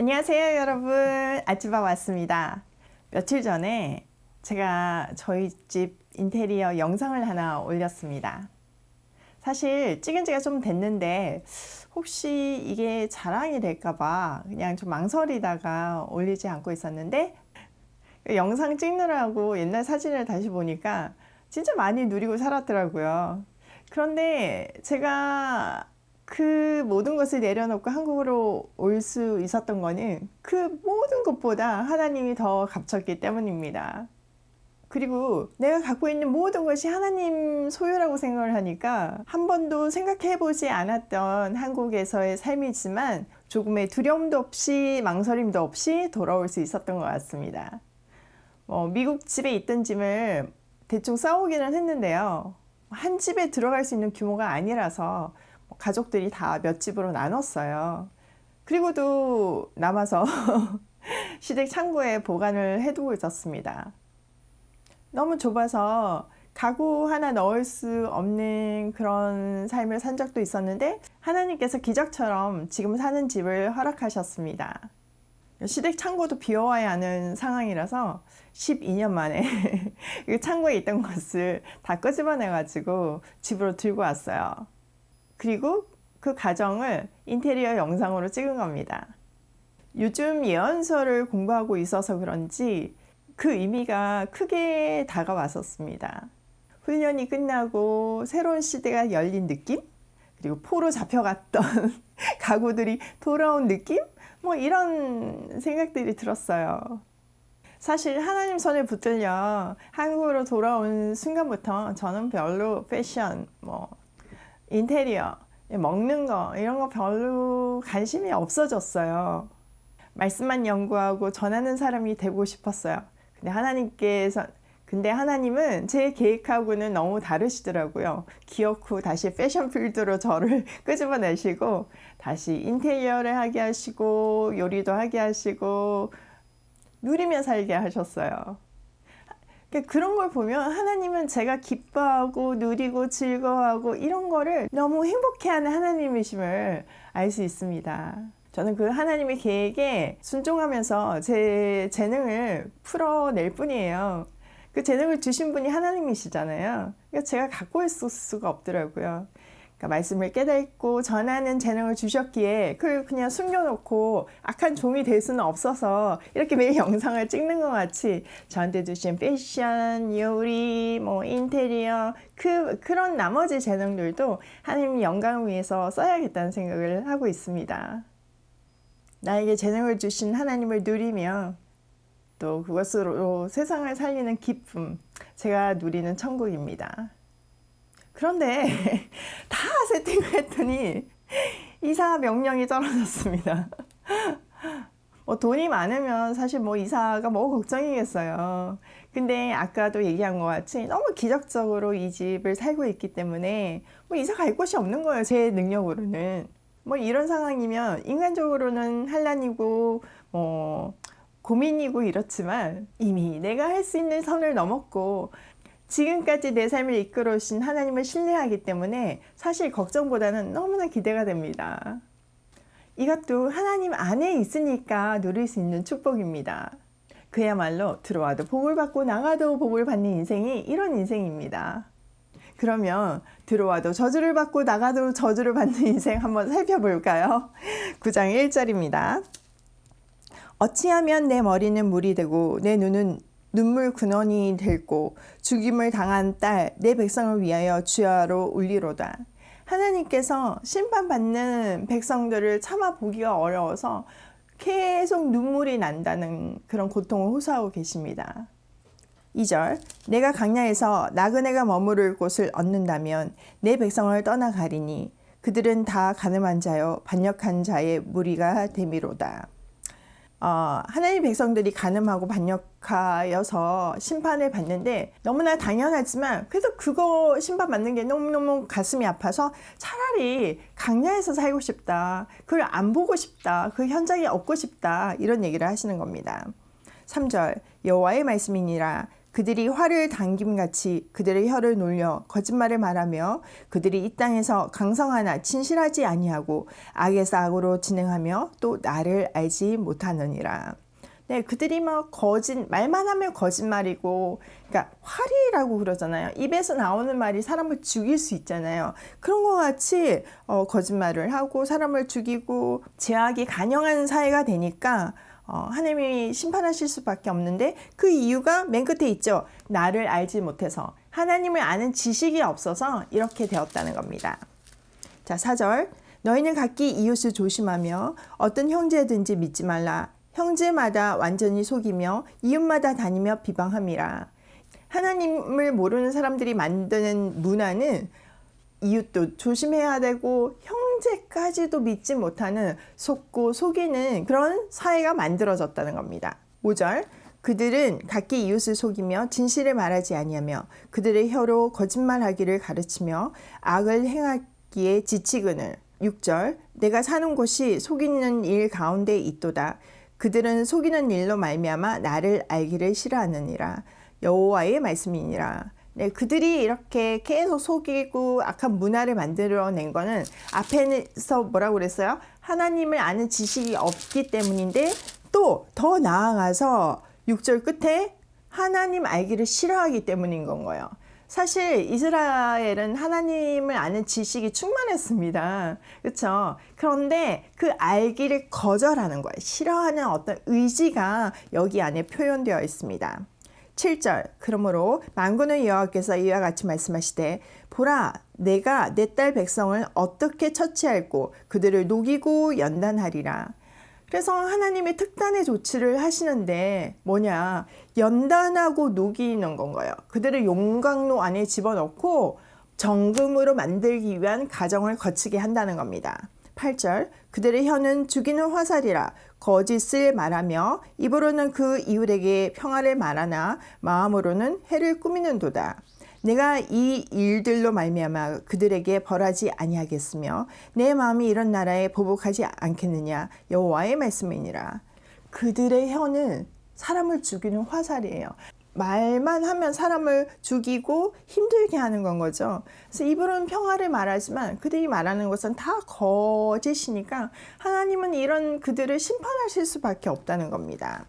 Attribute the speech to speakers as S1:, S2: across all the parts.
S1: 안녕하세요 여러분, 아찌바 왔습니다. 며칠 전에 제가 저희 집 인테리어 영상을 하나 올렸습니다. 사실 찍은 지가 좀 됐는데 혹시 이게 자랑이 될까봐 그냥 좀 망설이다가 올리지 않고 있었는데, 영상 찍느라고 옛날 사진을 다시 보니까 진짜 많이 누리고 살았더라고요. 그런데 제가 그 모든 것을 내려놓고 한국으로 올 수 있었던 거는 그 모든 것보다 하나님이 더 값졌기 때문입니다. 그리고 내가 갖고 있는 모든 것이 하나님 소유라고 생각을 하니까 한 번도 생각해보지 않았던 한국에서의 삶이지만 조금의 두려움도 없이 망설임도 없이 돌아올 수 있었던 것 같습니다. 미국 집에 있던 짐을 대충 싸오기는 했는데요. 한 집에 들어갈 수 있는 규모가 아니라서 가족들이 다 몇 집으로 나눴어요. 그리고도 남아서 시댁 창고에 보관을 해두고 있었습니다. 너무 좁아서 가구 하나 넣을 수 없는 그런 삶을 산 적도 있었는데 하나님께서 기적처럼 지금 사는 집을 허락하셨습니다. 시댁 창고도 비워야 하는 상황이라서 12년 만에 그 창고에 있던 것을 다 끄집어내가지고 집으로 들고 왔어요. 그리고 그 과정을 인테리어 영상으로 찍은 겁니다. 요즘 예언서를 공부하고 있어서 그런지 그 의미가 크게 다가왔었습니다. 훈련이 끝나고 새로운 시대가 열린 느낌? 그리고 포로 잡혀갔던 가구들이 돌아온 느낌? 이런 생각들이 들었어요. 사실 하나님 손에 붙들려 한국으로 돌아온 순간부터 저는 별로 패션, 인테리어, 먹는 거 이런 거 별로 관심이 없어졌어요. 말씀만 연구하고 전하는 사람이 되고 싶었어요. 근데 하나님은 제 계획하고는 너무 다르시더라고요. 기억 후 다시 패션 필드로 저를 끄집어내시고 다시 인테리어를 하게 하시고 요리도 하게 하시고 누리며 살게 하셨어요. 그런 걸 보면 하나님은 제가 기뻐하고 누리고 즐거워하고 이런 거를 너무 행복해하는 하나님이심을 알 수 있습니다. 저는 그 하나님의 계획에 순종하면서 제 재능을 풀어낼 뿐이에요. 그 재능을 주신 분이 하나님이시잖아요. 제가 갖고 있을 수가 없더라고요. 말씀을 깨닫고 전하는 재능을 주셨기에 그걸 그냥 숨겨놓고 악한 종이 될 수는 없어서 이렇게 매일 영상을 찍는 것 같이 저한테 주신 패션, 요리, 인테리어 그런 나머지 재능들도 하나님 영광을 위해서 써야겠다는 생각을 하고 있습니다. 나에게 재능을 주신 하나님을 누리며 또 그것으로 세상을 살리는 기쁨, 제가 누리는 천국입니다. 그런데 다 세팅을 했더니 이사 명령이 떨어졌습니다. 돈이 많으면 사실 이사가 걱정이겠어요. 근데 아까도 얘기한 것 같이 너무 기적적으로 이 집을 살고 있기 때문에 이사 갈 곳이 없는 거예요. 제 능력으로는. 이런 상황이면 인간적으로는 환난이고 고민이고 이렇지만 이미 내가 할 수 있는 선을 넘었고 지금까지 내 삶을 이끌어 오신 하나님을 신뢰하기 때문에 사실 걱정보다는 너무나 기대가 됩니다. 이것도 하나님 안에 있으니까 누릴 수 있는 축복입니다. 그야말로 들어와도 복을 받고 나가도 복을 받는 인생이 이런 인생입니다. 그러면 들어와도 저주를 받고 나가도 저주를 받는 인생 한번 살펴볼까요? 9장 1절입니다. 어찌하면 내 머리는 물이 되고 내 눈은 눈물 근원이 될고 죽임을 당한 딸 내 백성을 위하여 주야로 울리로다. 하나님께서 심판받는 백성들을 참아 보기가 어려워서 계속 눈물이 난다는 그런 고통을 호소하고 계십니다. 2절 내가 강야에서 나그네가 머무를 곳을 얻는다면 내 백성을 떠나가리니 그들은 다 가늠한 자요 반역한 자의 무리가 되미로다. 하나님 백성들이 간음하고 반역하여서 심판을 받는데 너무나 당연하지만 그래도 그거 심판받는 게 너무너무 가슴이 아파서 차라리 강야에서 살고 싶다. 그걸 안 보고 싶다. 그 현장에 없고 싶다. 이런 얘기를 하시는 겁니다. 3절 여호와의 말씀이니라 그들이 활을 당김같이 그들의 혀를 놀려 거짓말을 말하며 그들이 이 땅에서 강성하나 진실하지 아니하고 악에서 악으로 진행하며 또 나를 알지 못하느니라. 네, 그들이 막 말만 하면 거짓말이고, 그러니까 활이라고 그러잖아요. 입에서 나오는 말이 사람을 죽일 수 있잖아요. 그런 것 같이 거짓말을 하고 사람을 죽이고 죄악이 간영한 사회가 되니까 하나님이 심판하실 수밖에 없는데, 그 이유가 맨 끝에 있죠. 나를 알지 못해서, 하나님을 아는 지식이 없어서 이렇게 되었다는 겁니다. 자, 4절. 너희는 각기 이웃을 조심하며 어떤 형제든지 믿지 말라. 형제마다 완전히 속이며 이웃마다 다니며 비방함이라. 하나님을 모르는 사람들이 만드는 문화는 이웃도 조심해야 되고 형제까지도 믿지 못하는, 속고 속이는 그런 사회가 만들어졌다는 겁니다. 5절. 그들은 각기 이웃을 속이며 진실을 말하지 아니하며 그들의 혀로 거짓말하기를 가르치며 악을 행하기에 지치거늘. 6절. 내가 사는 곳이 속이는 일 가운데 있도다. 그들은 속이는 일로 말미암아 나를 알기를 싫어하느니라. 여호와의 말씀이니라. 네, 그들이 이렇게 계속 속이고 악한 문화를 만들어낸 거는 앞에서 뭐라고 그랬어요? 하나님을 아는 지식이 없기 때문인데, 또 더 나아가서 6절 끝에 하나님 알기를 싫어하기 때문인 건 거예요. 사실 이스라엘은 하나님을 아는 지식이 충만했습니다. 그렇죠? 그런데 그 알기를 거절하는 거예요. 싫어하는 어떤 의지가 여기 안에 표현되어 있습니다. 7절. 그러므로 만군의 여호와께서 이와 같이 말씀하시되 보라, 내가 내 딸 백성을 어떻게 처치할꼬 그들을 녹이고 연단하리라. 그래서 하나님의 특단의 조치를 하시는데 뭐냐, 연단하고 녹이는 건 거예요. 그들을 용광로 안에 집어넣고 정금으로 만들기 위한 과정을 거치게 한다는 겁니다. 8절. 그들의 혀는 죽이는 화살이라 거짓을 말하며 입으로는 그 이웃에게 평화를 말하나 마음으로는 해를 꾸미는도다. 내가 이 일들로 말미암아 그들에게 벌하지 아니하겠으며 내 마음이 이런 나라에 보복하지 않겠느냐. 여호와의 말씀이니라. 그들의 혀는 사람을 죽이는 화살이에요. 말만 하면 사람을 죽이고 힘들게 하는 건 거죠. 그래서 입으로는 평화를 말하지만 그들이 말하는 것은 다 거짓이니까 하나님은 이런 그들을 심판하실 수밖에 없다는 겁니다.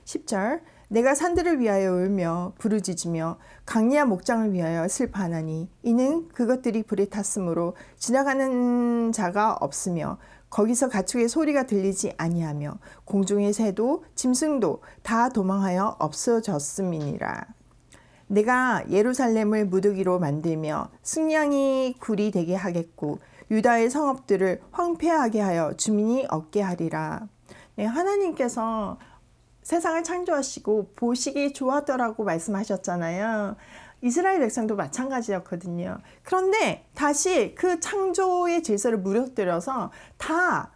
S1: 10절. 내가 산들을 위하여 울며 부르짖으며 강리한 목장을 위하여 슬퍼하나니 이는 그것들이 불에 탔으므로 지나가는 자가 없으며 거기서 가축의 소리가 들리지 아니하며 공중의 새도 짐승도 다 도망하여 없어졌음이니라. 내가 예루살렘을 무더기로 만들며 승냥이 굴이 되게 하겠고 유다의 성읍들을 황폐하게 하여 주민이 없게 하리라. 네, 하나님께서 세상을 창조하시고 보시기 좋았더라고 말씀하셨잖아요. 이스라엘 백성도 마찬가지였거든요. 그런데 다시 그 창조의 질서를 무너뜨려서 다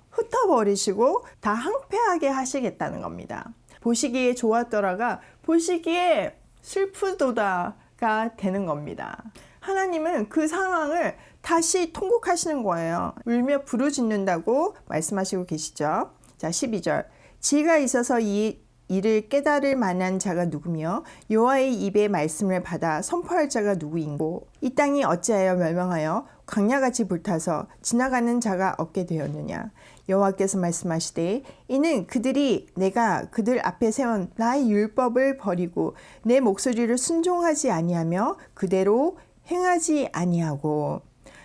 S1: 흩어버리시고 다 황폐하게 하시겠다는 겁니다. 보시기에 좋았더라가 보시기에 슬프도다가 되는 겁니다. 하나님은 그 상황을 다시 통곡하시는 거예요. 울며 부르짖는다고 말씀하시고 계시죠. 자, 12절. 지혜가 있어서 이 이를 깨달을 만한 자가 누구며 여호와의 입의 말씀을 받아 선포할 자가 누구인고 이 땅이 어찌하여 멸망하여 광야같이 불타서 지나가는 자가 없게 되었느냐. 여호와께서 말씀하시되 이는 그들이 내가 그들 앞에 세운 나의 율법을 버리고 내 목소리를 순종하지 아니하며 그대로 행하지 아니하고.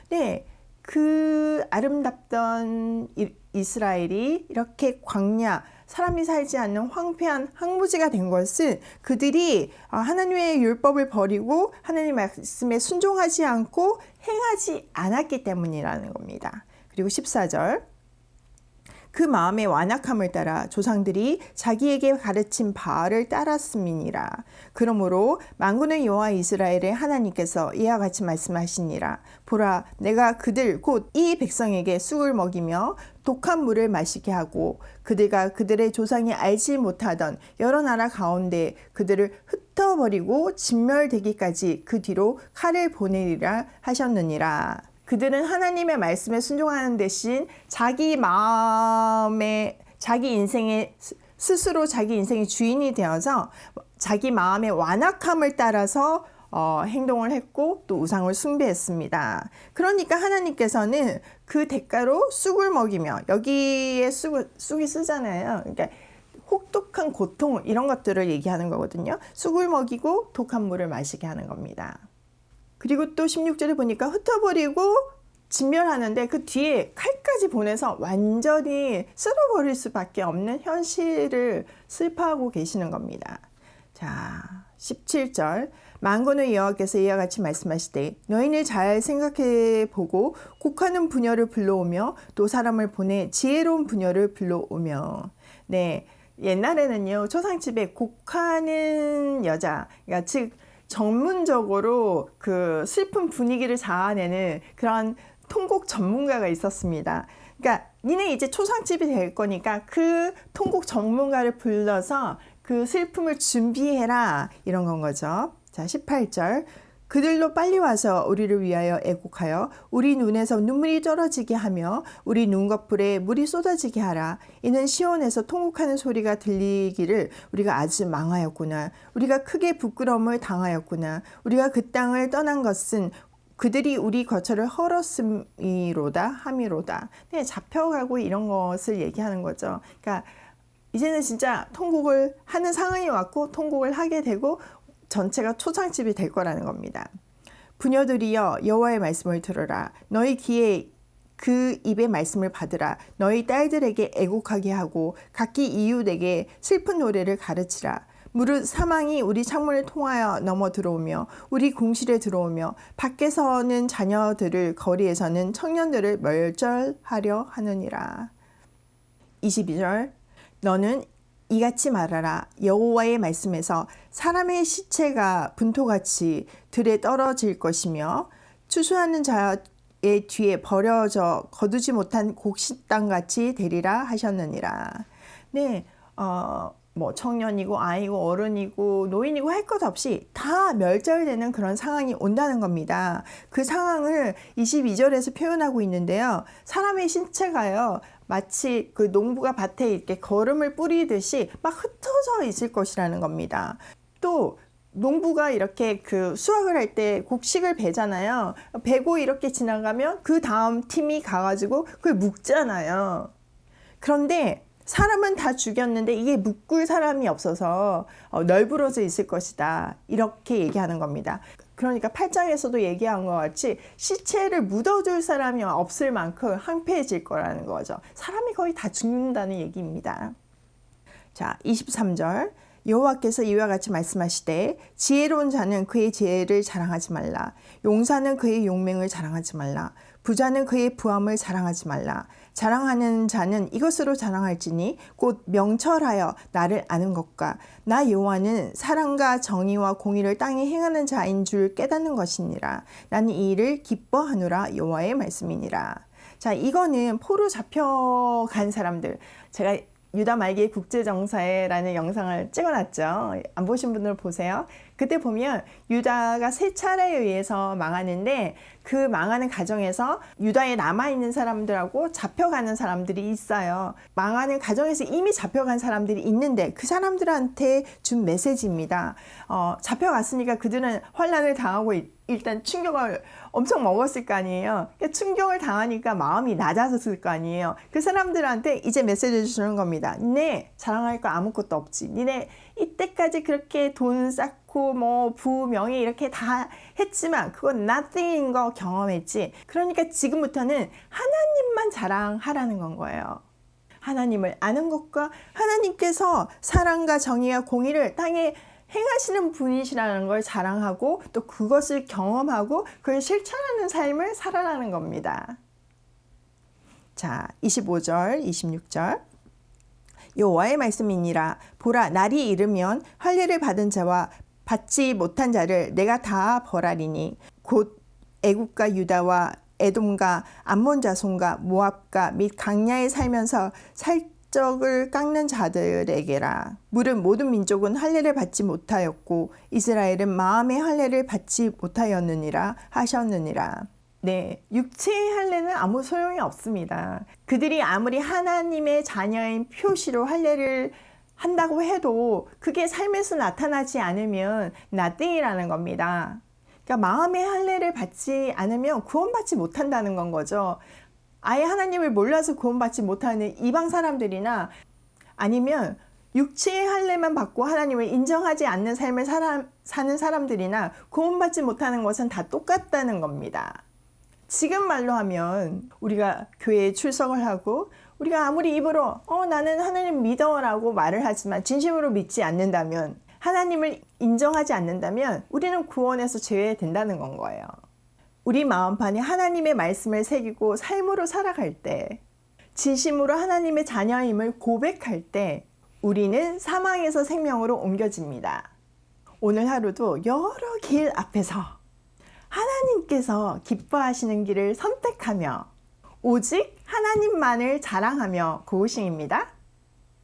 S1: 네, 그 아름답던 이스라엘이 이렇게 광야, 사람이 살지 않는 황폐한 황무지가 된 것은 그들이 하나님의 율법을 버리고 하나님의 말씀에 순종하지 않고 행하지 않았기 때문이라는 겁니다. 그리고 14절. 그 마음의 완악함을 따라 조상들이 자기에게 가르친 바알을 따랐음이니라. 그러므로 만군의 여호와 이스라엘의 하나님께서 이와 같이 말씀하시니라. 보라, 내가 그들 곧 이 백성에게 쑥을 먹이며 독한 물을 마시게 하고 그들과 그들의 조상이 알지 못하던 여러 나라 가운데 그들을 흩어버리고 진멸되기까지 그 뒤로 칼을 보내리라 하셨느니라. 그들은 하나님의 말씀에 순종하는 대신 자기 마음에 자기 인생의 스스로 자기 인생의 주인이 되어서 자기 마음의 완악함을 따라서 행동을 했고 또 우상을 숭배했습니다. 그러니까 하나님께서는 그 대가로 쑥을 먹이며, 여기에 쑥이 쓰잖아요. 그러니까 혹독한 고통 이런 것들을 얘기하는 거거든요. 쑥을 먹이고 독한 물을 마시게 하는 겁니다. 그리고 또 16절에 보니까 흩어버리고 진멸하는데 그 뒤에 칼까지 보내서 완전히 쓸어버릴 수밖에 없는 현실을 슬퍼하고 계시는 겁니다. 자, 17절. 만군의 여호와께서 이와 같이 말씀하시되 너희는 잘 생각해 보고 곡하는 부녀를 불러오며 또 사람을 보내 지혜로운 부녀를 불러오며. 네, 옛날에는요 초상집에 곡하는 여자, 그러니까 즉 전문적으로 그 슬픈 분위기를 자아내는 그런 통곡 전문가가 있었습니다. 그러니까 니네 이제 초상집이 될 거니까 그 통곡 전문가를 불러서 그 슬픔을 준비해라, 이런 건 거죠. 자, 18절. 그들로 빨리 와서 우리를 위하여 애곡하여 우리 눈에서 눈물이 떨어지게 하며 우리 눈꺼풀에 물이 쏟아지게 하라. 이는 시온에서 통곡하는 소리가 들리기를 우리가 아주 망하였구나. 우리가 크게 부끄러움을 당하였구나. 우리가 그 땅을 떠난 것은 그들이 우리 거처를 헐었음이로다 함이로다. 네, 잡혀가고 이런 것을 얘기하는 거죠. 그러니까 이제는 진짜 통곡을 하는 상황이 왔고 통곡을 하게 되고 전체가 초상집이 될 거라는 겁니다. 부녀들이여 여호와의 말씀을 들으라. 너희 귀에 그 입의 말씀을 받으라. 너희 딸들에게 애곡하게 하고 각기 이웃에게 슬픈 노래를 가르치라. 무릇 사망이 우리 창문을 통하여 넘어 들어오며 우리 궁실에 들어오며 밖에서는 자녀들을, 거리에서는 청년들을 멸절하려 하느니라. 22절. 너는 이같이 말하라. 여호와의 말씀에서 사람의 시체가 분토같이 들에 떨어질 것이며 추수하는 자의 뒤에 버려져 거두지 못한 곡식당같이 되리라 하셨느니라. 네, 뭐 청년이고 아이고 어른이고 노인이고 할 것 없이 다 멸절되는 그런 상황이 온다는 겁니다. 그 상황을 22절에서 표현하고 있는데요. 사람의 신체가요, 마치 그 농부가 밭에 이렇게 거름을 뿌리듯이 막 흩어져 있을 것이라는 겁니다. 또 농부가 이렇게 그 수확을 할 때 곡식을 베잖아요. 베고 이렇게 지나가면 그 다음 팀이 가가지고 그걸 묶잖아요. 그런데 사람은 다 죽였는데 이게 묶을 사람이 없어서 널브러져 있을 것이다, 이렇게 얘기하는 겁니다. 그러니까 8장에서도 얘기한 것 같이 시체를 묻어둘 사람이 없을 만큼 황폐해질 거라는 거죠. 사람이 거의 다 죽는다는 얘기입니다. 자, 23절. 여호와께서 이와 같이 말씀하시되 지혜로운 자는 그의 지혜를 자랑하지 말라. 용사는 그의 용맹을 자랑하지 말라. 부자는 그의 부함을 자랑하지 말라. 자랑하는 자는 이것으로 자랑할지니 곧 명철하여 나를 아는 것과 나 여호와는 사랑과 정의와 공의를 땅에 행하는 자인 줄 깨닫는 것이니라. 나는 이 일을 기뻐하노라. 여호와의 말씀이니라. 자, 이거는 포로 잡혀간 사람들, 제가 유다 말기의 국제정사회라는 영상을 찍어놨죠. 안 보신 분들 보세요. 그때 보면 유다가 세 차례에 의해서 망하는데 그 망하는 과정에서 유다에 남아있는 사람들하고 잡혀가는 사람들이 있어요. 망하는 과정에서 이미 잡혀간 사람들이 있는데 그 사람들한테 준 메시지입니다. 잡혀갔으니까 그들은 환난을 당하고 일단 충격을 엄청 먹었을 거 아니에요. 충격을 당하니까 마음이 낮아졌을 거 아니에요. 그 사람들한테 이제 메시지를 주는 겁니다. 니네 자랑할 거 아무것도 없지. 니네 이때까지 그렇게 돈 쌓고 뭐 부명예 이렇게 다 했지만 그건 nothing인 거 경험했지. 그러니까 지금부터는 하나님만 자랑하라는 건 거예요. 하나님을 아는 것과 하나님께서 사랑과 정의와 공의를 땅에 행하시는 분이시라는 걸 자랑하고 또 그것을 경험하고 그걸 실천하는 삶을 살아가는 겁니다. 자, 25절, 26절. 여호와의 말씀이니라. 보라, 날이 이르면 할례를 받은 자와 받지 못한 자를 내가 다 벌하리니 곧 애굽과 유다와 에돔과 암몬 자손과 모압과 및 강야에 살면서 살적을 깎는 자들에게라. 물은 모든 민족은 할례를 받지 못하였고 이스라엘은 마음의 할례를 받지 못하였느니라 하셨느니라. 네, 육체의 할례는 아무 소용이 없습니다. 그들이 아무리 하나님의 자녀인 표시로 할례를 한다고 해도 그게 삶에서 나타나지 않으면 nothing이라는 겁니다. 그러니까 마음의 할례를 받지 않으면 구원받지 못한다는 건 거죠. 아예 하나님을 몰라서 구원받지 못하는 이방 사람들이나 아니면 육체의 할례만 받고 하나님을 인정하지 않는 삶을 사는 사람들이나 구원받지 못하는 것은 다 똑같다는 겁니다. 지금 말로 하면 우리가 교회에 출석을 하고 우리가 아무리 입으로 나는 하나님 믿어 라고 말을 하지만 진심으로 믿지 않는다면, 하나님을 인정하지 않는다면 우리는 구원에서 제외된다는 건 거예요. 우리 마음판에 하나님의 말씀을 새기고 삶으로 살아갈 때, 진심으로 하나님의 자녀임을 고백할 때 우리는 사망에서 생명으로 옮겨집니다. 오늘 하루도 여러 길 앞에서 하나님께서 기뻐하시는 길을 선택하며 오직 하나님만을 자랑하며 고우싱입니다.